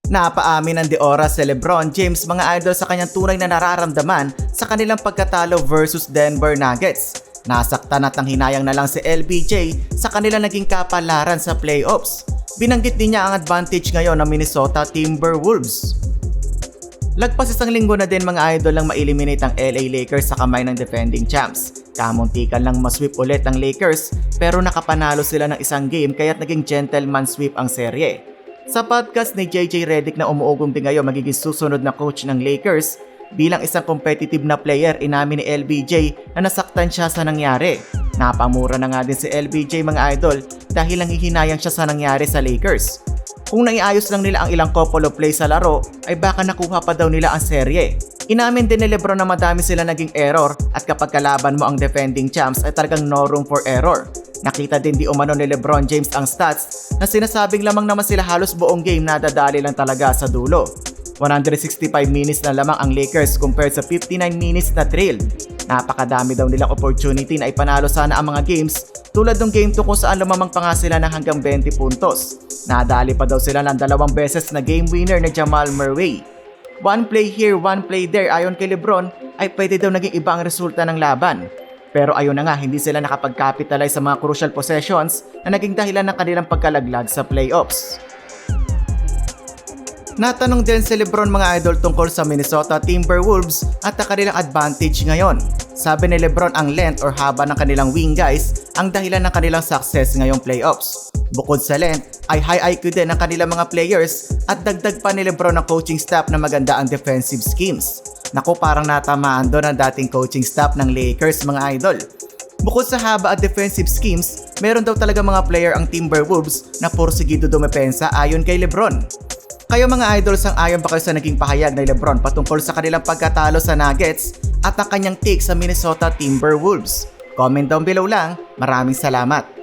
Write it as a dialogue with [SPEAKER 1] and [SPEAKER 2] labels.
[SPEAKER 1] Napaamin ng De Oras si LeBron James mga idol sa kanyang tunay na nararamdaman sa kanilang pagkatalo versus Denver Nuggets. Nasaktan at nanghinayang na lang si LBJ sa kanilang naging kapalaran sa playoffs. Binanggit din niya ang advantage ngayon ng Minnesota Timberwolves. Lagpas isang linggo na din mga idol lang ma-eliminate ang LA Lakers sa kamay ng defending champs. Kamuntikan lang masweep ulit ang Lakers pero nakapanalo sila ng isang game kaya't naging gentleman sweep ang serye. Sa podcast ni JJ Redick na umuugong din ngayon magiging susunod na coach ng Lakers, bilang isang competitive na player inamin ni LBJ na nasaktan siya sa nangyari. Napamura na nga din si LBJ mga idol dahil nanghihinayang siya sa nangyari sa Lakers. Kung naiayos lang nila ang ilang couple of plays sa laro ay baka nakuha pa daw nila ang serye. Inamin din ni LeBron na madami sila naging error at kapag kalaban mo ang defending champs ay talagang no room for error. Nakita din di umano ni LeBron James ang stats na sinasabing lamang naman sila halos buong game na dadali lang talaga sa dulo. 165 minutes na lamang ang Lakers compared sa 59 minutes na trail. Napakadami daw nilang opportunity na ipanalo sana ang mga games tulad ng game 2 kung saan lumamang pa nga sila ng hanggang 20 puntos. Nadali pa daw sila ng 2 beses na game winner na Jamal Murray. One play here, one play there ayon kay LeBron ay pwede daw naging iba ang resulta ng laban. Pero ayun na nga, hindi sila nakapag-capitalize sa mga crucial possessions na naging dahilan ng kanilang pagkalaglag sa playoffs. Natanong din si LeBron mga idol tungkol sa Minnesota Timberwolves at ang kanilang advantage ngayon. Sabi ni LeBron ang length or haba ng kanilang wing guys ang dahilan ng kanilang success ngayong playoffs. Bukod sa length ay high IQ din ng kanilang mga players at dagdag pa ni LeBron ng coaching staff na maganda ang defensive schemes. Naku, parang natamaan doon ang dating coaching staff ng Lakers mga idol. Bukod sa haba at defensive schemes, meron daw talaga mga player ang Timberwolves na porsigido dumepensa ayon kay LeBron. Kayo mga idol, sang-ayon ba kayo sa naging pahayag ni LeBron patungkol sa kanilang pagkatalo sa Nuggets at ang kanyang take sa Minnesota Timberwolves? Comment down below lang. Maraming salamat.